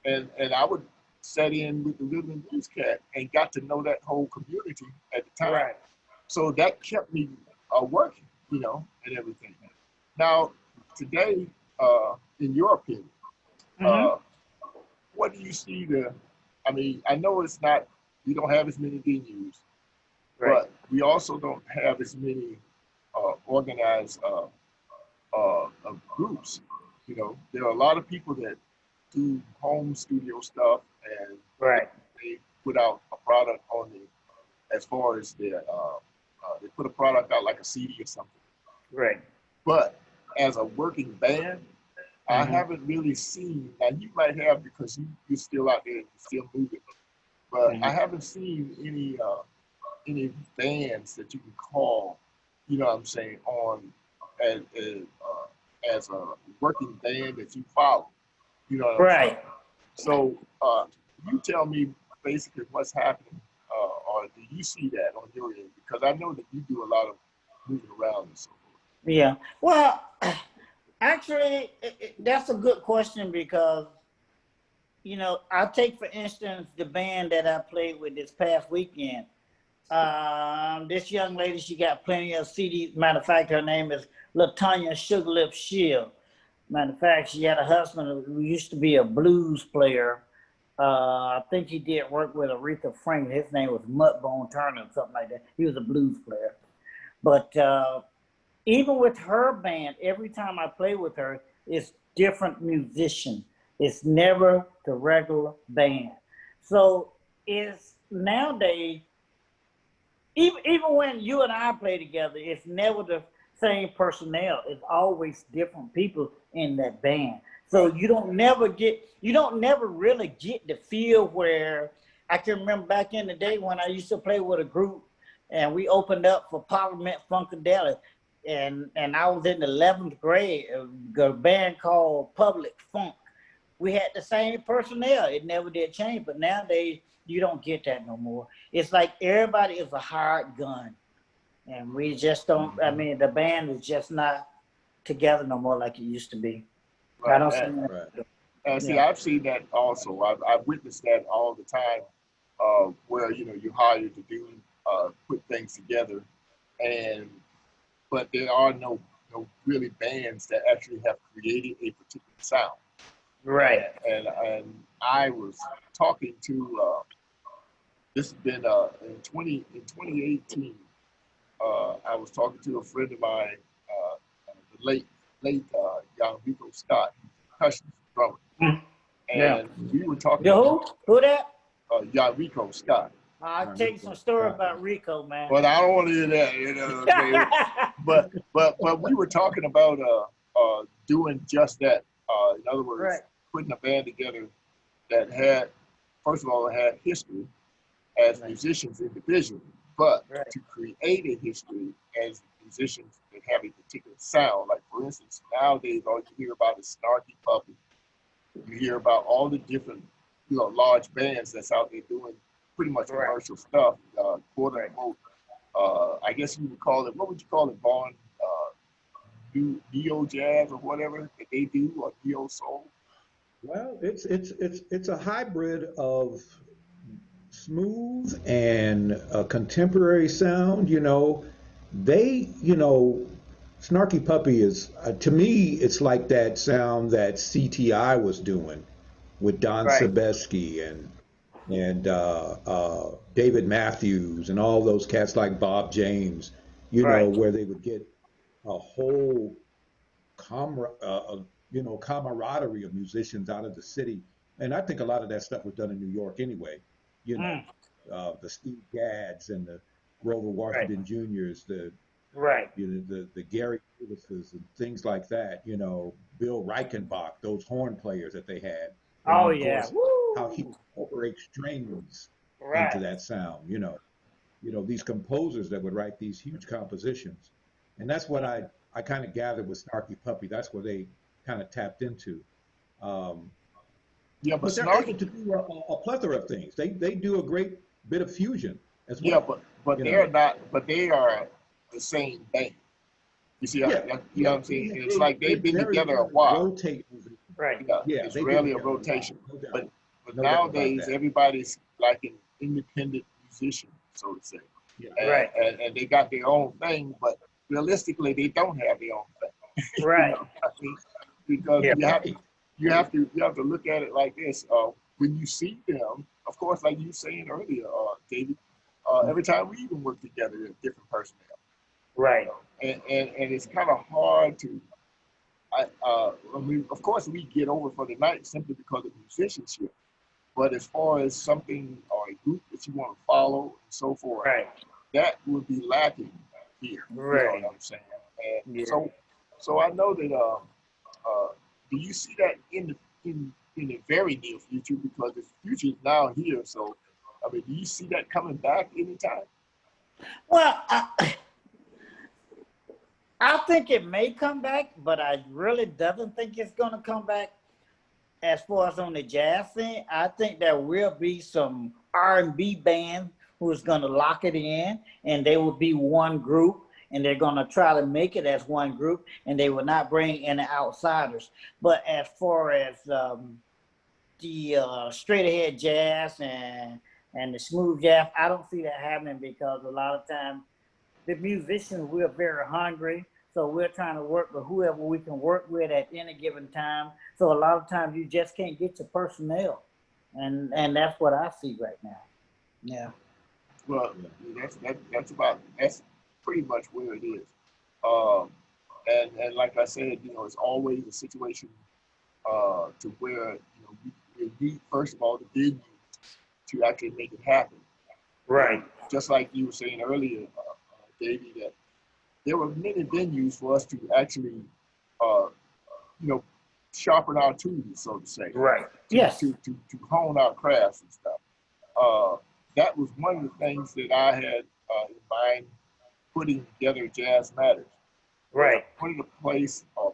And I would set in with the rhythm and blues cat and got to know that whole community at the time. So that kept me working, you know, and everything. Now, today, in your opinion, what do you see I mean, I know it's not, we don't have as many venues, but we also don't have as many organized groups. You know, there are a lot of people that do home studio stuff, and they put out a product on as far as their, they put a product out like a CD or something. But as a working band, I haven't really seen, now you might have because you're still out there and you're still moving, but I haven't seen any bands that you can call, you know what I'm saying, on as a working band that you follow. You know what I'm saying? Right. So you tell me basically what's happening, or do you see that on your end? Because I know that you do a lot of moving around and so forth. Yeah. Well, actually, that's a good question because, you know, I'll take, for instance, the band that I played with this past weekend. This young lady, she got plenty of CDs. Matter of fact, her name is LaTanya Sugarlip Shield. Matter of fact, she had a husband who used to be a blues player. I think he did work with Aretha Franklin. His name was Mudbone Turner or something like that. He was a blues player. But even with her band, every time I play with her, it's different musicians. It's never the regular band. So it's nowadays, even when you and I play together, it's never the same personnel. It's always different people in that band. So you don't never really get the feel where I can remember back in the day when I used to play with a group and we opened up for Parliament Funkadelic. And I was in the 11th grade, a band called Public Funk. We had the same personnel. It never did change, but nowadays you don't get that no more. It's like everybody is a hired gun. And we just don't, I mean, the band is just not together no more like it used to be. Right. I don't see that. Right. And see, I've seen that also. I've witnessed that all the time, where, you know, you're hired to do, put things together, but there are no really bands that actually have created a particular sound. Right. And I was talking to, this has been in 2018. I was talking to a friend of mine, the late young Rico Scott, percussionist drummer, and we were talking. Who that? Young Rico Scott. I'll tell you some story about Rico, man. But I don't want to hear that, you know. but we were talking about doing just that. In other words, putting a band together that had, first of all, it had history as musicians individually, but to create a history as musicians that have a particular sound. Like, for instance, nowadays all you hear about is Snarky Puppy. You hear about all the different, you know, large bands that's out there doing pretty much commercial stuff, quote unquote. I guess you would call it, what would you call it, Vaughn? Neo jazz or whatever that they do, or neo soul? Well, it's a hybrid of smooth and a contemporary sound. You know, Snarky Puppy is, to me, it's like that sound that CTI was doing with Don Sebesky and David Matthews and all those cats like Bob James, you know, where they would get a whole camaraderie of musicians out of the city. And I think a lot of that stuff was done in New York anyway. You know, the Steve Gadds and the Grover Washington Juniors, the Gary Davises and things like that. You know, Bill Reichenbach, those horn players that they had. And of course, how he incorporates strings into that sound. You know, these composers that would write these huge compositions. And that's what I kind of gathered with Snarky Puppy. That's where they kind of tapped into. But they're able to do a plethora of things. They do a great bit of fusion as well. Yeah, but they're not. But they are the same band. You see, you know what I'm saying? It's like they've been together a while. Rotate. Yeah, it's rarely a rotation. But nowadays, everybody's like an independent musician, so to say. Yeah. And they got their own thing, but realistically, they don't have their own thing. Right. You know what I mean? Because you have to look at it like this. When you see them, of course, like you were saying earlier, David, every time we even work together, there's different personnel. Right. And it's kind of hard to. I mean, of course, we get over for the night simply because of musicianship. But as far as something or a group that you want to follow and so forth, that would be lacking here. Right. You know what I'm saying? And so I know that. Do you see that in the very near future? Because the future is now here. So, I mean, do you see that coming back anytime? Well, I think it may come back, but I really doesn't think it's going to come back as far as on the jazz scene, I think there will be some R&B band who's going to lock it in, and they will be one group, and they're going to try to make it as one group, and they will not bring any outsiders. But as far as the straight ahead jazz and the smooth jazz, I don't see that happening, because a lot of times the musicians, we're very hungry. So we're trying to work with whoever we can work with at any given time. So a lot of times you just can't get your personnel. And that's what I see right now. Yeah. Well, that's pretty much where it is. And like I said, it's always a situation to where we need, first of all, the venue to actually make it happen. Right. Just like you were saying earlier, Davey, that there were many venues for us to actually, sharpen our tools, so to say. Right. To hone our crafts and stuff. That was one of the things that I had in mind putting together Jazz Matters. Right. Put it in a place to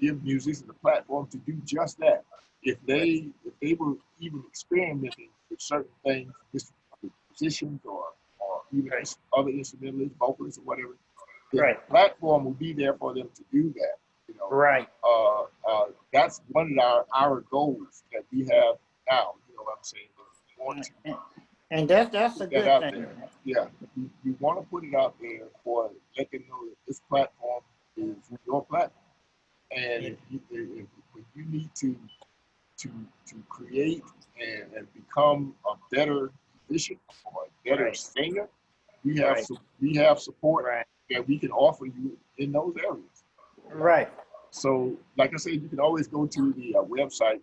give musicians a platform to do just that. If they were even experimenting with certain things, musicians or even other instrumentalists, vocalists, or whatever, the platform will be there for them to do that. Right. That's one of our goals that we have now. You know what I'm saying? We want to, and that's a good thing. There. Yeah, we want to put it out there for let them know that this platform is your platform, and if you need to create and become a better musician or a better singer, we have support that we can offer you in those areas. Right. So, like I said, you can always go to the website,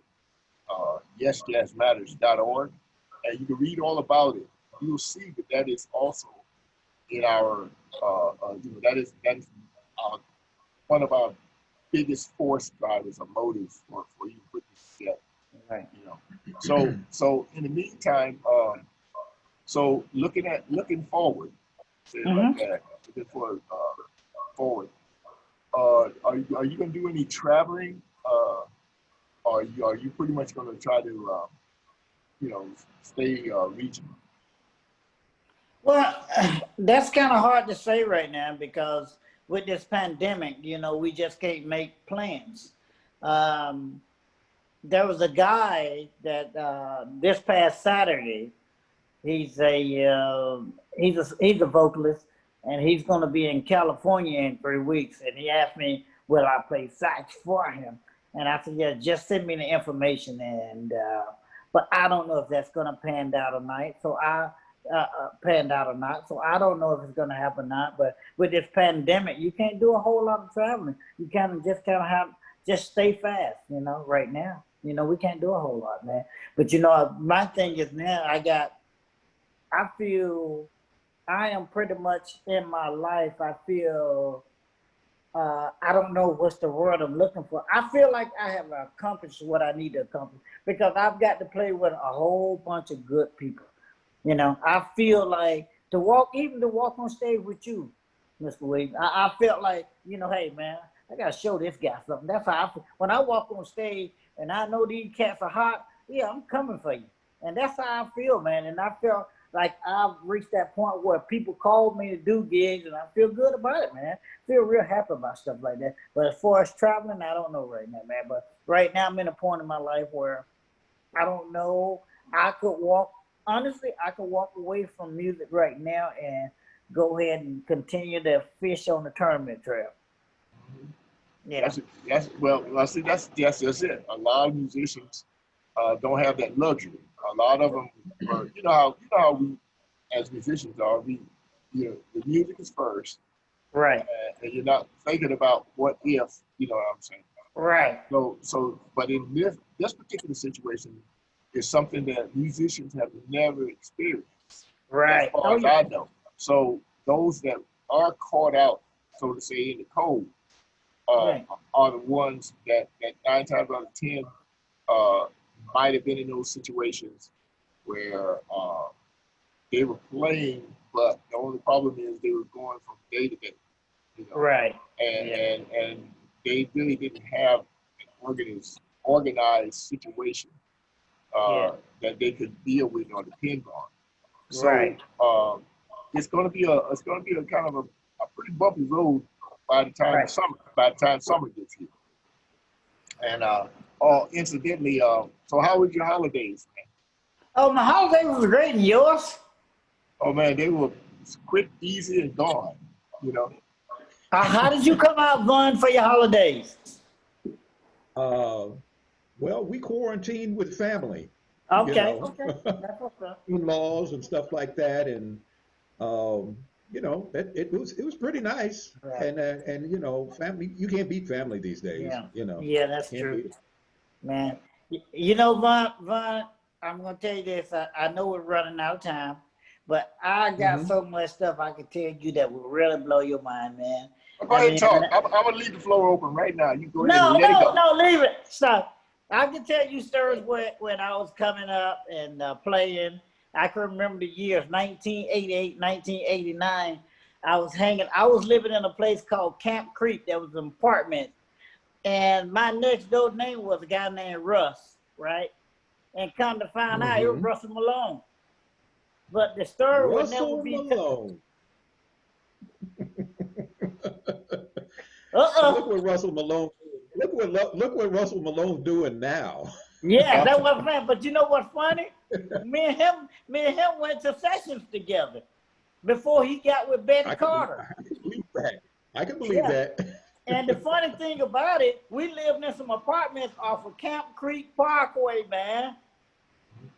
yesjazzmatters.org, and you can read all about it. You'll see that is also in our, that is one of our biggest force drivers or motives for you to put this together. Right. So in the meantime, so looking forward, like that, looking forward. Are you going to do any traveling? Or are you pretty much going to try to, stay regional? Well, that's kind of hard to say right now, because with this pandemic, we just can't make plans. There was a guy that this past Saturday, he's a vocalist, and he's going to be in California in 3 weeks. And he asked me, will I play sax for him? And I said, yeah, just send me the information. And but I don't know if that's going to pan out or not. So I don't know if it's going to happen or not. But with this pandemic, you can't do a whole lot of traveling. You just stay fast, right now. We can't do a whole lot, man. But, my thing is now I feel I am pretty much in my life. I feel, I don't know what's the word I'm looking for. I feel like I have accomplished what I need to accomplish, because I've got to play with a whole bunch of good people. I feel like to walk on stage with you, Mr. Williams, I felt like, hey, man, I got to show this guy something. That's how I feel. When I walk on stage and I know these cats are hot, yeah, I'm coming for you. And that's how I feel, man. And I felt like I've reached that point where people call me to do gigs, and I feel good about it, man. I feel real happy about stuff like that. But as far as traveling, I don't know right now, man. But right now I'm in a point in my life where I don't know. I could walk away from music right now and go ahead and continue to fish on the tournament trail. Yeah. That's it. A lot of musicians don't have that luxury. A lot of them, you know how we as musicians are. The music is first, right? And you're not thinking about what if. You know what I'm saying? Right. So, but in this particular situation, is something that musicians have never experienced, right? As far as I know. So those that are caught out, so to say, in the cold, are the ones that 9 times out of 10 might have been in those situations where they were playing, but the only problem is they were going from day to day, right? And they really didn't have an organized situation that they could deal with or depend on. So Right. it's going to be a kind of a pretty bumpy road by the time summer gets here. And incidentally, so how was your holidays, man? Oh, my holiday was great, and yours? Oh man, they were quick, easy, and gone. You know. How did you come out, Vaughn, for your holidays? Well, we quarantined with family. Okay, You know? okay. That's what's up. In-laws and stuff like that, and you know, it was pretty nice. Right. And you know, family, you can't beat family these days. Yeah. You know. Yeah, that's Can't true. beat it. Man, you know, Vaughn, I'm going to tell you this. I know we're running out of time, but I got so much stuff I can tell you that will really blow your mind, man. Go ahead and talk. I'm going to leave the floor open right now. You go ahead No, and let it go. no, leave it. Stop. I can tell you stories when I was coming up and playing. I can remember the years 1988, 1989. I was living in a place called Camp Creek. That was an apartment. And my next door neighbor was a guy named Russ, right? And come to find out, it was Russell Malone. But the story would never be Malone. Look what Russell Malone. Look what Russell Malone doing now. Yeah, that's what I'm saying. But you know what's funny? Me and him went to sessions together before he got with Betty Carter. I can believe that. I can believe that. And the funny thing about it, we lived in some apartments off of Camp Creek Parkway, man.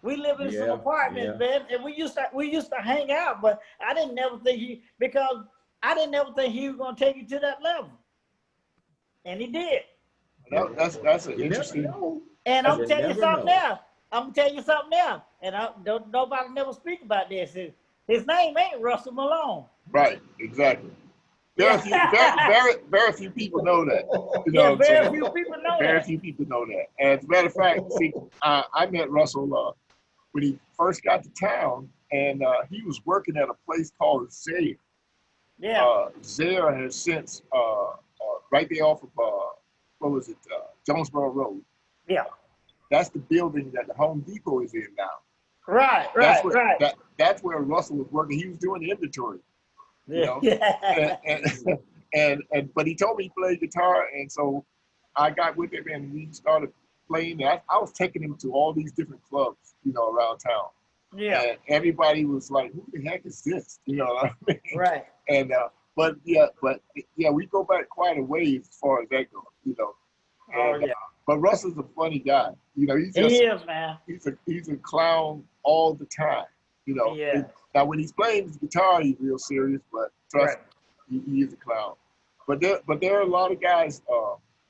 We lived in some apartments, man, and we used to hang out. But I didn't never think he was gonna take you to that level, and he did. That's an interesting. And I'm telling you something now. And nobody never speak about this. His name ain't Russell Malone. Right, exactly. Very few people know that. You know very few people know that. Very few people know that. And as a matter of fact, see, I met Russell when he first got to town, and he was working at a place called Zaire. Yeah. Zaire has since right there off of Jonesboro Road. Yeah. That's the building that the Home Depot is in now. Right. That's where Russell was working. He was doing the inventory. You know? But he told me he played guitar, and so I got with him and we started playing. I was taking him to all these different clubs, you know, around town. Yeah. And everybody was like, "Who the heck is this?" You know what I mean? Right. And but we go back quite a ways as far as that goes, you know. And, but Russell's a funny guy. You know, he is, man. He's a clown all the time. You know. Yeah. Now, when he's playing his guitar, he's real serious, but trust me, he is a clown. But there are a lot of guys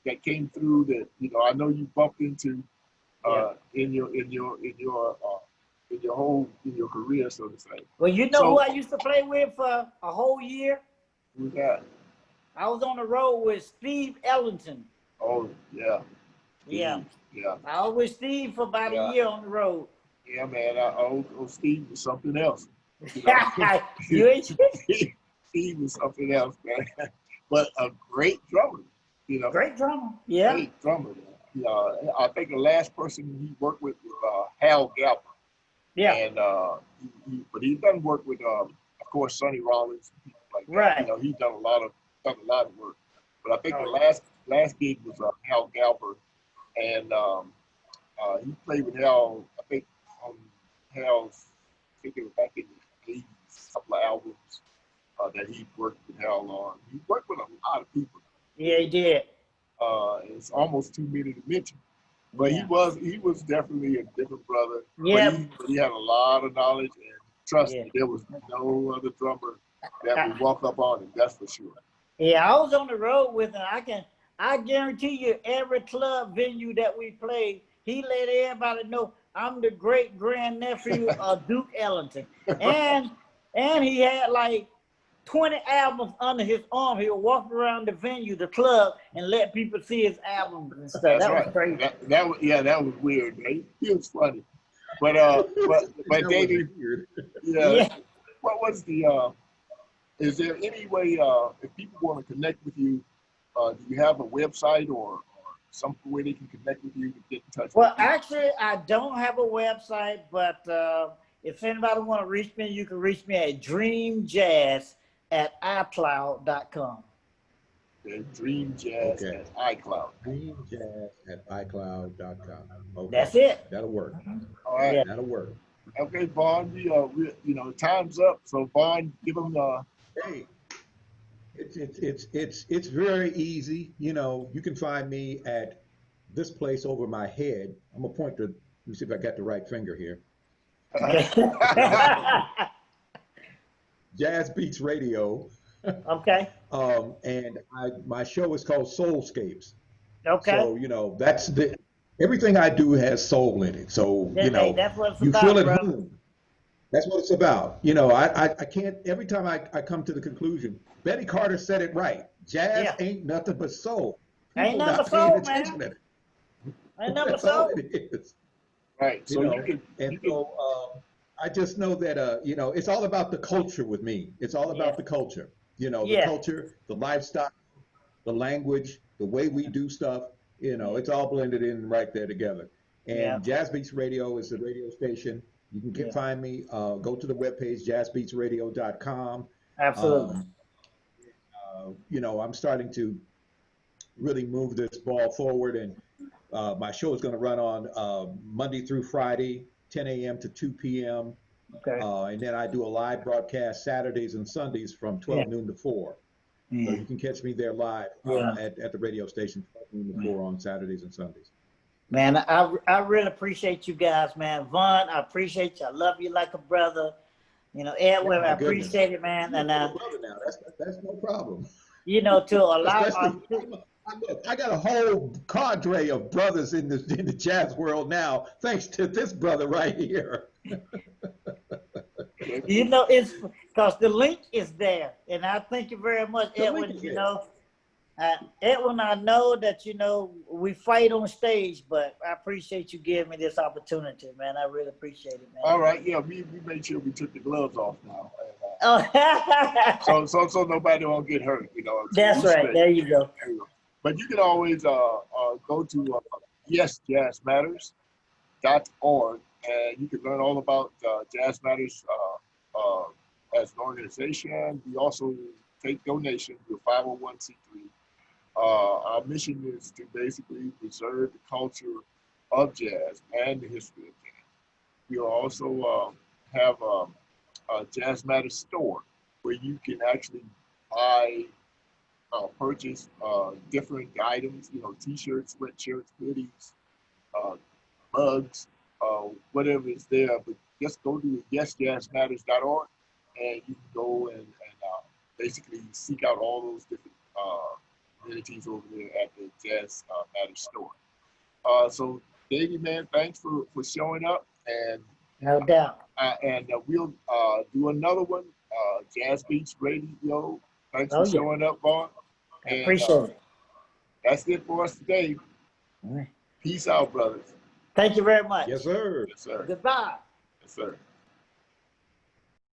that came through that, you know, I know you bumped into in your career, so to say. Well, you know who I used to play with for a whole year? Who's that? I was on the road with Steve Ellington. Oh, yeah. Yeah. Yeah. I was with Steve for about a year on the road. Yeah, man. Steve was something else. You know? Steve was something else, man. But a great drummer, you know. Great drummer, yeah. Great drummer. I think the last person he worked with was Hal Galper. Yeah. And but he done work with, of course, Sonny Rollins and people like that. Right. You know, he's done a lot of work. But I think the last gig was Hal Galper, and he played with Hal. I think on Hal's, I think it was back in the 80s, a couple of albums that he worked with Hal on. He worked with a lot of people. Yeah, he did. It's almost too many to mention. But he was definitely a different brother. Yeah. But he had a lot of knowledge, and trust me, there was no other drummer that would walk up on him, that's for sure. Yeah, I was on the road with him. I guarantee you every club venue that we played, he let everybody know I'm the great grandnephew of Duke Ellington. And he had like 20 albums under his arm. He would walk around the venue, the club, and let people see his albums and stuff. That's that right. was crazy. That was weird, man. He was funny. But David, what was the is there any way if people want to connect with you, do you have a website or some way they can connect with you to get in touch Well, with you? actually, I don't have a website, but if anybody want to reach me, you can reach me at dreamjazz@icloud.com. Okay, DreamJazz at iCloud. DreamJazz@icloud.com. Okay. That's it. That'll work. All right. Yeah. That'll work. Okay, Vaughn, time's up. So Vaughn, give them Hey, it's very easy. You know, you can find me at this place over my head. I'm gonna point to. Let me see if I got the right finger here. Jazz Beats Radio. Okay. And my show is called Soulscapes. Okay. So, you know, everything I do has soul in it. So, you know, that's what it's you about, feel at bro. home. That's what it's about. You know, I can't, every time I come to the conclusion, Betty Carter said it right. Jazz ain't nothing but soul. Ain't People nothing not but paying soul, attention man. to it. Ain't nothing but That's all soul. it is. right. So I just know that, you know, it's all about the culture with me. It's all about the culture. You know, the culture, the lifestyle, the language, the way we do stuff, you know, it's all blended in right there together. And Jazz Beats Radio is the radio station. You can find me, go to the webpage, jazzbeatsradio.com. Absolutely. You know, I'm starting to really move this ball forward, and my show is going to run on Monday through Friday, 10 a.m. to 2 p.m. Okay. And then I do a live broadcast Saturdays and Sundays from 12 noon to 4. So you can catch me there live at the radio station, 12 noon to 4 on Saturdays and Sundays. Man, I really appreciate you guys, man. Vaughn, I appreciate you. I love you like a brother. You know, Edwin, I appreciate it, man. And brother now, that's no problem. You know, to allow I got a whole cadre of brothers in the jazz world now, thanks to this brother right here. You know, it's because the link is there, and I thank you very much, Edwin. You know, Edwin, I know that, you know, we fight on stage, but I appreciate you giving me this opportunity, man. I really appreciate it, man. All right, we made sure we took the gloves off now. So nobody won't get hurt, you know. That's right. There you go. But you can always go to yesjazzmatters.org, and you can learn all about Jazz Matters as an organization. We also take donations. We're 501c3. Our mission is to basically preserve the culture of jazz and the history of jazz. We also have a Jazz Matters store where you can actually buy, purchase different items, you know, t-shirts, sweatshirts, hoodies, mugs, whatever is there. But just go to yesjazzmatters.org, and you can go and basically seek out all those different amenities over there at the Jazz Matters store. So, Davey, man, thanks for showing up. And no doubt. We'll do another one, Jazz Beats Radio. Thanks for showing up, Vaughn. I appreciate it. That's it for us today. All right. Peace out, brothers. Thank you very much. Yes, sir. Yes, sir. Goodbye. Yes, sir.